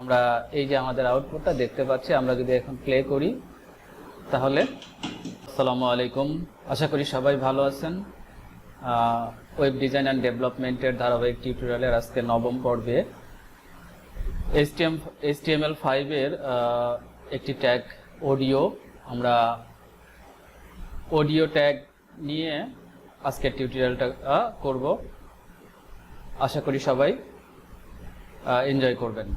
আমরা এই যে আমাদের আউটপুটটা দেখতে পাচ্ছি, আমরা যদি এখন প্লে করি তাহলে আসসালামু আলাইকুম, আশা করি সবাই ভালো আছেন। ওয়েব ডিজাইন অ্যান্ড ডেভেলপমেন্টের ধারাবাহিক টিউটোরিয়ালের আজকে নবম পর্বে HTML5 এর একটি ট্যাগ অডিও, আমরা অডিও ট্যাগ নিয়ে আজকের টিউটোরিয়ালটা করব। আশা করি সবাই এনজয় করবেন।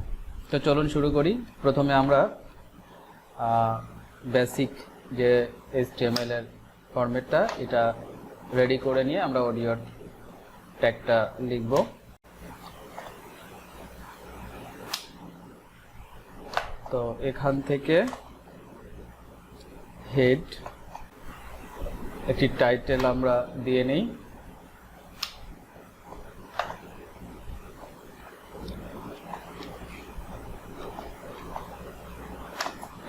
তো চলুন শুরু করি। প্রথমে আমরা বেসিক যে HTML এর ফরম্যাটটা এটা রেডি করে নিয়ে আমরা অডিও ট্যাগটা লিখব। তো এখান থেকে হেড একটি টাইটেল আমরা দিয়ে নেই।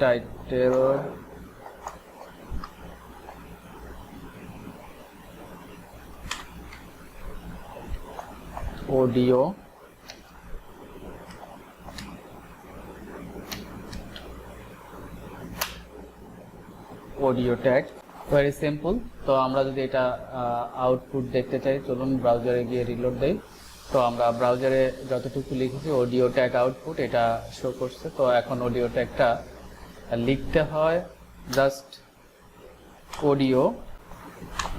Title audio tag, very simple. তো আমরা যদি এটা আউটপুট দেখতে চাই, চলুন ব্রাউজারে গিয়ে রিলোড দেই। তো আমরা ব্রাউজারে যতটুকু লিখেছি অডিও ট্যাগ আউটপুট এটা শো করছে। তো এখন অডিও ট্যাগটা লিখতে হয় জাস্ট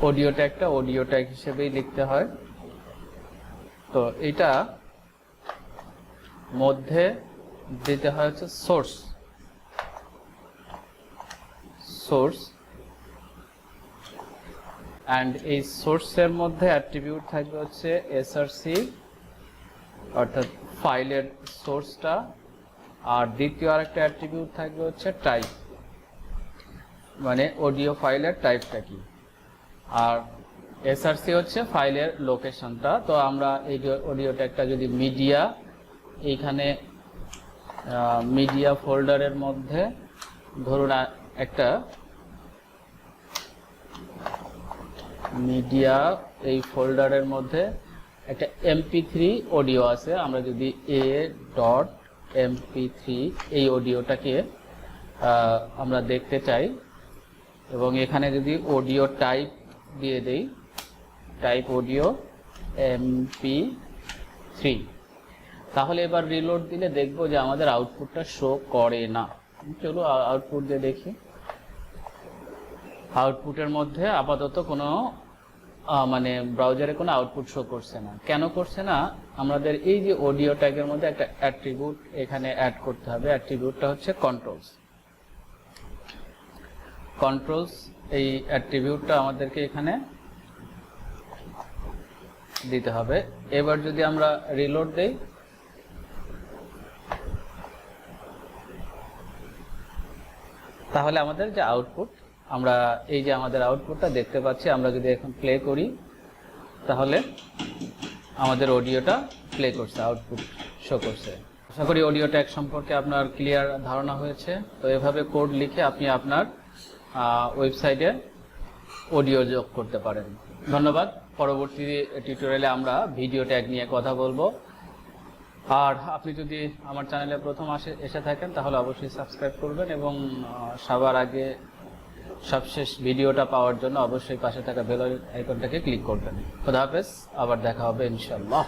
অডিও ট্যাগটা অডিও ট্যাগ হিসেবেই লিখতে হয়। তো এটা মধ্যে দিতে হয় হচ্ছে সোর্স অ্যান্ড এই সোর্সের মধ্যে অ্যাট্রিবিউট থাকবে হচ্ছে src অর্থাৎ ফাইলের সোর্সটা, আর দ্বিতীয় আরেকটা অ্যাট্রিবিউট থাকবে হচ্ছে টাইপ, মানে অডিও ফাইলের টাইপটা কি, আর src হচ্ছে ফাইলের লোকেশনটা। তো আমরা এই অডিও ট্যাগটা যদি এইখানে মিডিয়া ফোল্ডারের মধ্যে ধরুন একটা মিডিয়া, এই ফোল্ডারের মধ্যে একটা mp3 অডিও আছে। আমরা যদি a.mp3 এই অডিওটাকে আমরা দেখতে চাই এবং এখানে যদি অডিও টাইপ দিয়ে দেই, টাইপ অডিও mp3, তাহলে এবার রিলোড দিলে দেখব যে আমাদের আউটপুটটা শো করে না। চলো আউটপুট দিয়ে দেখি। আউটপুটের মধ্যে আপাতত কোনো মানে ব্রাউজারে কোনো আউটপুট শো করছে না। কেন করছে না? আমাদের এই যে অডিও ট্যাগের মধ্যে একটা অ্যাট্রিবিউট এখানে অ্যাড করতে হবে। অ্যাট্রিবিউটটা হচ্ছে কন্ট্রোলস। এই অ্যাট্রিবিউটটা আমাদেরকে এখানে দিতে হবে। এবার যদি আমরা রিলোড দেই তাহলে আমাদের যে আউটপুট, আমরা এই যে আমাদের আউটপুটটা দেখতে পাচ্ছি, আমরা যদি এখন প্লে করি তাহলে আমাদের অডিওটা প্লে করছে, আউটপুট শো করছে। আশা করি অডিও ট্যাগ সম্পর্কে আপনার ক্লিয়ার ধারণা হয়েছে। তো এভাবে কোড লিখে আপনি আপনার ওয়েবসাইটে অডিও যোগ করতে পারেন। ধন্যবাদ। পরবর্তী টিউটোরিয়ালে আমরা ভিডিও ট্যাগ নিয়ে কথা বলবো। আর আপনি যদি আমার চ্যানেলে প্রথম এসে থাকেন তাহলে অবশ্যই সাবস্ক্রাইব করবেন এবং সবার আগে সবশেষ ভিডিওটা পাওয়ার জন্য অবশ্যই পাশে থাকা বেল আইকনটাকে ক্লিক করবেন। খোদা হাফেজ, আবার দেখা হবে ইনশাআল্লাহ।